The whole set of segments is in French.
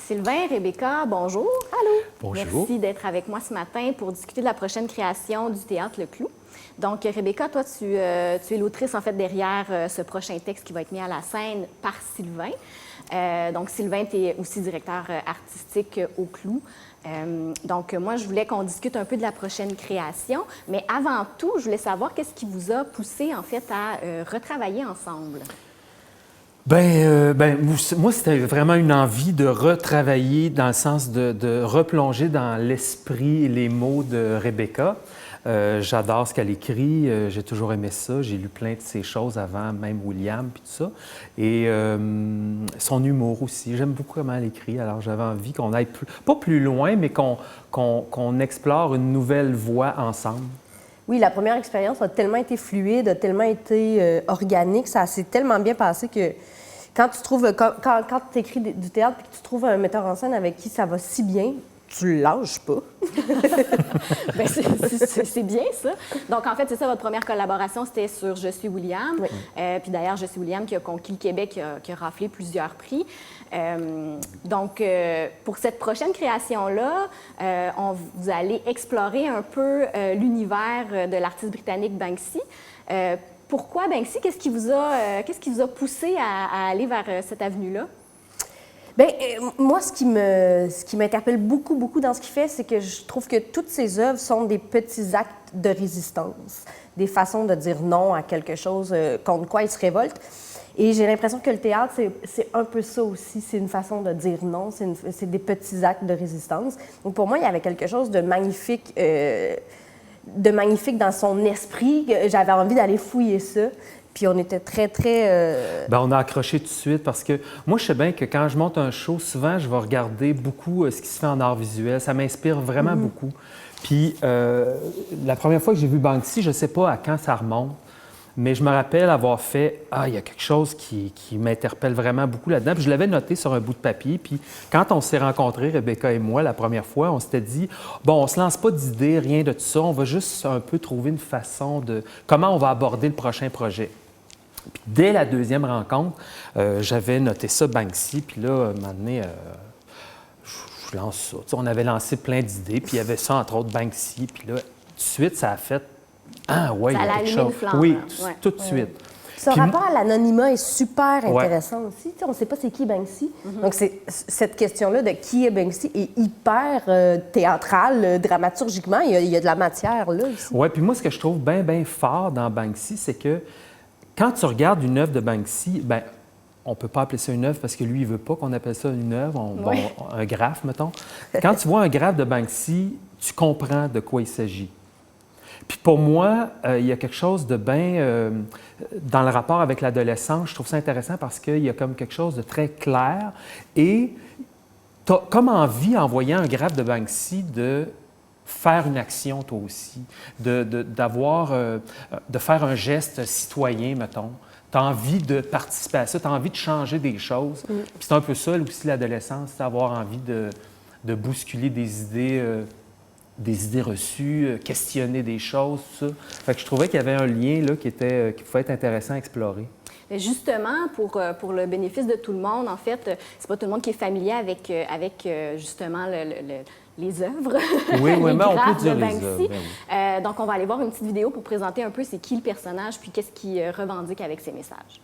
Sylvain, Rebecca, bonjour. Allô. Bonjour. Merci d'être avec moi ce matin pour discuter de la prochaine création du Théâtre Le Clou. Donc, Rebecca, toi, tu es l'autrice, en fait, derrière ce prochain texte qui va être mis à la scène par Sylvain. Donc, Sylvain, tu es aussi directeur artistique au Clou. Donc, moi, je voulais qu'on discute un peu de la prochaine création. Mais avant tout, je voulais savoir qu'est-ce qui vous a poussé, en fait, à retravailler ensemble? Moi, c'était vraiment une envie de retravailler dans le sens de replonger dans l'esprit et les mots de Rebecca. J'adore ce qu'elle écrit, j'ai toujours aimé ça, j'ai lu plein de ses choses avant, même William, puis tout ça. Et son humour aussi, j'aime beaucoup comment elle écrit, alors j'avais envie qu'on aille pas plus loin, mais qu'on explore une nouvelle voie ensemble. Oui, la première expérience a tellement été fluide, a tellement été organique, ça s'est tellement bien passé que quand tu trouves, quand tu écris du théâtre et que tu trouves un metteur en scène avec qui ça va si bien, tu le lâches pas. Bien, c'est bien, ça. Donc, en fait, c'est ça, votre première collaboration, c'était sur Je suis William. Oui. Puis d'ailleurs, Je suis William qui a conquis le Québec, qui a raflé plusieurs prix. Donc, pour cette prochaine création-là, vous allez explorer un peu l'univers de l'artiste britannique Banksy. Pourquoi Banksy? Qu'est-ce qui vous a poussé à aller vers cette avenue-là? Bien, moi, ce qui m'interpelle beaucoup, beaucoup dans ce qu'il fait, c'est que je trouve que toutes ses œuvres sont des petits actes de résistance, des façons de dire non à quelque chose contre quoi il se révolte. Et j'ai l'impression que le théâtre, c'est un peu ça aussi. C'est une façon de dire non, c'est des petits actes de résistance. Donc, pour moi, il y avait quelque chose de magnifique dans son esprit. J'avais envie d'aller fouiller ça. Puis on était très, très... On a accroché tout de suite parce que moi, je sais bien que quand je monte un show, souvent, je vais regarder beaucoup ce qui se fait en art visuel. Ça m'inspire vraiment beaucoup. Puis la première fois que j'ai vu Banksy, je ne sais pas à quand ça remonte, mais je me rappelle avoir fait « Ah, il y a quelque chose qui m'interpelle vraiment beaucoup là-dedans. » Puis je l'avais noté sur un bout de papier. Puis quand on s'est rencontrés, Rebecca et moi, la première fois, on s'était dit « Bon, on ne se lance pas d'idées, rien de tout ça. On va juste un peu trouver une façon de... comment on va aborder le prochain projet. » Puis dès la deuxième rencontre, j'avais noté ça, Banksy. Puis là, un moment donné, je lance ça. Tu sais, on avait lancé plein d'idées. Puis il y avait ça, entre autres, Banksy. Puis là, tout de suite, ça a fait « Ah, ouais, il y a quelque chose. » Oui, tout de suite. Ce rapport à l'anonymat est super intéressant aussi. Tu sais, on ne sait pas c'est qui Banksy. Donc, cette question-là de qui est Banksy est hyper théâtrale, dramaturgiquement. Il y a de la matière là aussi. Oui, puis moi, ce que je trouve bien, bien fort dans Banksy, c'est que quand tu regardes une œuvre de Banksy, bien, on ne peut pas appeler ça une œuvre parce que lui, il ne veut pas qu'on appelle ça une œuvre, un graphe, mettons. Quand tu vois un graphe de Banksy, tu comprends de quoi il s'agit. Puis pour moi, il y a quelque chose de bien... dans le rapport avec l'adolescence, je trouve ça intéressant parce qu'il y a comme quelque chose de très clair et tu as comme envie, en voyant un graphe de Banksy, de faire une action, toi aussi, de faire un geste citoyen, mettons. Tu as envie de participer à ça, tu as envie de changer des choses. Puis c'est un peu ça aussi, l'adolescence, c'est avoir envie de bousculer des idées reçues, questionner des choses, tout ça. Fait que je trouvais qu'il y avait un lien là, qui pouvait être intéressant à explorer. Mais justement, pour le bénéfice de tout le monde, en fait, c'est pas tout le monde qui est familier avec justement les œuvres, oui, les mais on graphes peut dire de les Banksy. œuvres, ben oui. Donc, on va aller voir une petite vidéo pour présenter un peu c'est qui le personnage puis qu'est-ce qu'il revendique avec ses messages.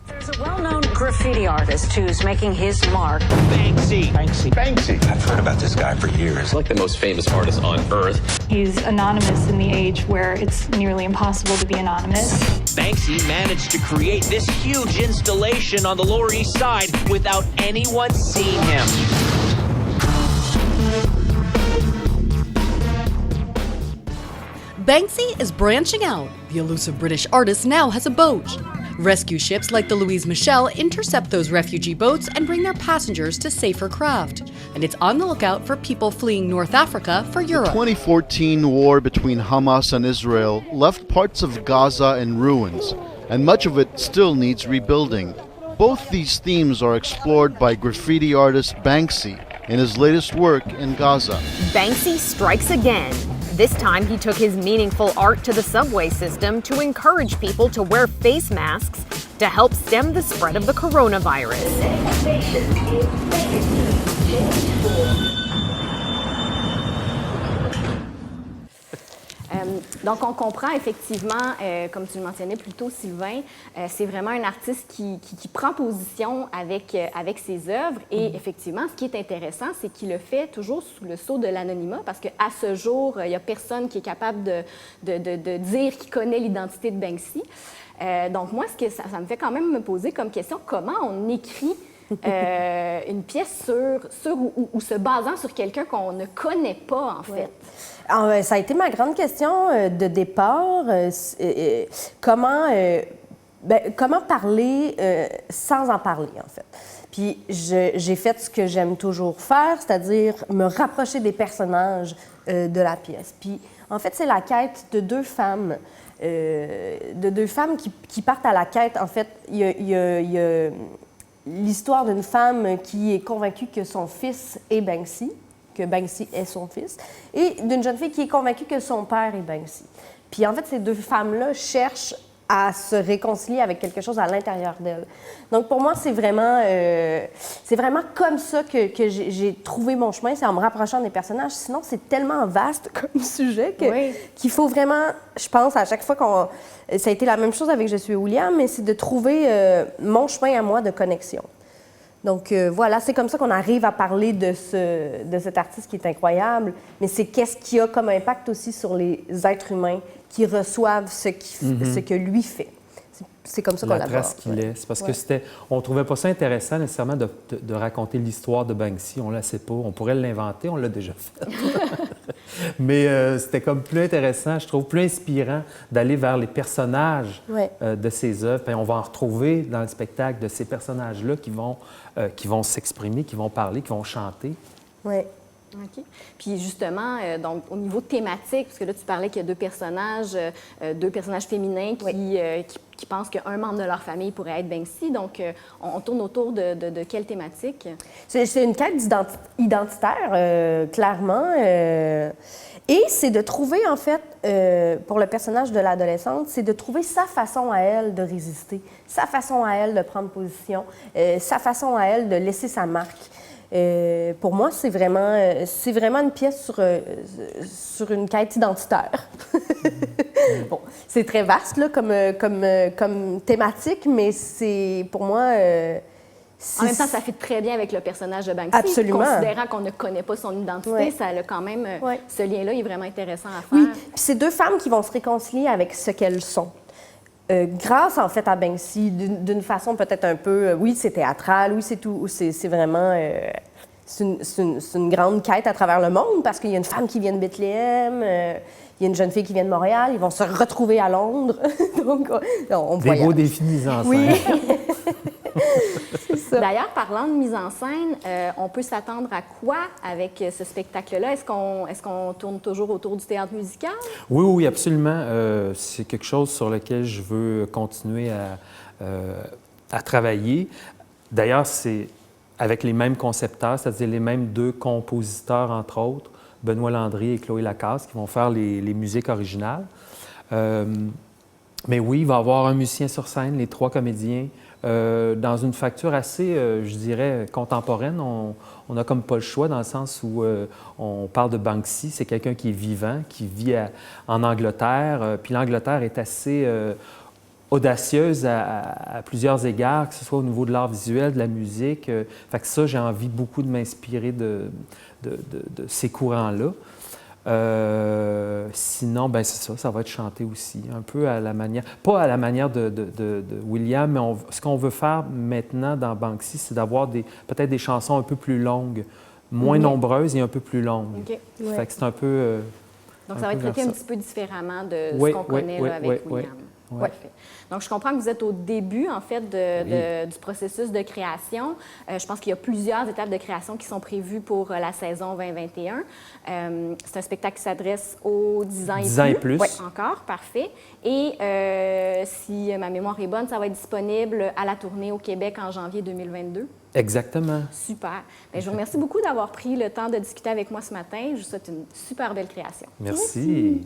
There's a well-known graffiti artist who's making his mark. Banksy. Banksy. Banksy. I've heard about this guy for years. Like the most famous artist on Earth. He's anonymous in the age where it's nearly impossible to be anonymous. Banksy managed to create this huge installation on the Lower East Side without anyone seeing him. Banksy is branching out. The elusive British artist now has a boat. Rescue ships like the Louise Michel intercept those refugee boats and bring their passengers to safer craft. And it's on the lookout for people fleeing North Africa for Europe. The 2014 war between Hamas and Israel left parts of Gaza in ruins, and much of it still needs rebuilding. Both these themes are explored by graffiti artist Banksy in his latest work in Gaza. Banksy strikes again. This time he took his meaningful art to the subway system to encourage people to wear face masks to help stem the spread of the coronavirus. Donc, on comprend effectivement, comme tu le mentionnais plus tôt, Sylvain, c'est vraiment un artiste qui prend position avec ses œuvres. Et effectivement, ce qui est intéressant, c'est qu'il le fait toujours sous le sceau de l'anonymat, parce qu'à ce jour, il n'y a personne qui est capable de dire qu'il connaît l'identité de Banksy. Donc, moi, ça me fait quand même me poser comme question, comment on écrit une pièce sur ou se basant sur quelqu'un qu'on ne connaît pas, en fait? Alors, ça a été ma grande question de départ. Comment parler sans en parler, en fait? Puis j'ai fait ce que j'aime toujours faire, c'est-à-dire me rapprocher des personnages de la pièce. Puis, en fait, c'est la quête de deux femmes. Qui partent à la quête. En fait, il y a l'histoire d'une femme qui est convaincue que son fils est Banksy, que Banksy est son fils, et d'une jeune fille qui est convaincue que son père est Banksy. Puis en fait, ces deux femmes-là cherchent à se réconcilier avec quelque chose à l'intérieur d'elles. Donc pour moi, c'est vraiment comme ça que j'ai trouvé mon chemin, c'est en me rapprochant des personnages. Sinon, c'est tellement vaste comme sujet qu'il faut vraiment, je pense, à chaque fois ça a été la même chose avec Je suis William, mais c'est de trouver mon chemin à moi de connexion. Donc voilà, c'est comme ça qu'on arrive à parler de cet artiste qui est incroyable, mais c'est qu'est-ce qu'il y a comme impact aussi sur les êtres humains qui reçoivent ce que lui fait. C'est comme ça qu'on l'aborde. La trace qu'il laisse. Parce que on ne trouvait pas ça intéressant nécessairement de raconter l'histoire de Banksy. On ne la sait pas. On pourrait l'inventer, on l'a déjà fait. Mais c'était comme plus intéressant, je trouve, plus inspirant d'aller vers les personnages de ses œuvres. Puis on va en retrouver dans le spectacle de ces personnages-là qui vont s'exprimer, qui vont parler, qui vont chanter. Oui. OK. Puis justement, donc au niveau thématique, parce que là, tu parlais qu'il y a deux personnages féminins qui pensent qu'un membre de leur famille pourrait être Banksy. Donc, on tourne autour de quelle thématique? C'est une quête identitaire, clairement. Et c'est de trouver, en fait, pour le personnage de l'adolescente, c'est de trouver sa façon à elle de résister, sa façon à elle de prendre position, sa façon à elle de laisser sa marque. Pour moi, c'est vraiment une pièce sur une quête identitaire. Bon, c'est très vaste là, comme thématique, mais c'est pour moi... en même temps, ça fait très bien avec le personnage de Banksy. Absolument. Considérant qu'on ne connaît pas son identité, ça a quand même... Ce lien-là est vraiment intéressant à faire. Oui, puis c'est deux femmes qui vont se réconcilier avec ce qu'elles sont. Grâce, en fait, à Banksy, d'une façon peut-être un peu... oui, c'est théâtral, oui, c'est tout. C'est vraiment... c'est une grande quête à travers le monde parce qu'il y a une femme qui vient de Bethléem, il y a une jeune fille qui vient de Montréal, ils vont se retrouver à Londres. Donc, on des beaux défis de mise en scène. Oui. D'ailleurs, parlant de mise en scène, on peut s'attendre à quoi avec ce spectacle-là? Est-ce qu'on tourne toujours autour du théâtre musical? Oui, absolument. C'est quelque chose sur lequel je veux continuer à travailler. D'ailleurs, c'est avec les mêmes concepteurs, c'est-à-dire les mêmes deux compositeurs, entre autres, Benoît Landry et Chloé Lacasse, qui vont faire les musiques originales. Mais oui, il va y avoir un musicien sur scène, les trois comédiens, dans une facture assez, je dirais, contemporaine. On n'a comme pas le choix dans le sens où on parle de Banksy, c'est quelqu'un qui est vivant, qui vit en Angleterre. Puis l'Angleterre est assez audacieuse à plusieurs égards, que ce soit au niveau de l'art visuel, de la musique. Fait que ça, j'ai envie beaucoup de m'inspirer de ces courants-là. Sinon, ben c'est ça va être chanté aussi, un peu à la manière, pas à la manière de William, mais ce qu'on veut faire maintenant dans Banksy, c'est d'avoir peut-être des chansons un peu plus longues, moins nombreuses et un peu plus longues. Okay. Fait que c'est un peu... donc ça va être traité un petit peu différemment de ce qu'on connaît là, avec William. Ouais. Donc, je comprends que vous êtes au début, en fait, du processus de création. Je pense qu'il y a plusieurs étapes de création qui sont prévues pour la saison 2021. C'est un spectacle qui s'adresse aux 10 ans et plus. 10 ans et plus. Oui, encore, parfait. Et si ma mémoire est bonne, ça va être disponible à la tournée au Québec en janvier 2022. Exactement. Super. Bien, je vous remercie beaucoup d'avoir pris le temps de discuter avec moi ce matin. Je vous souhaite une super belle création. Merci.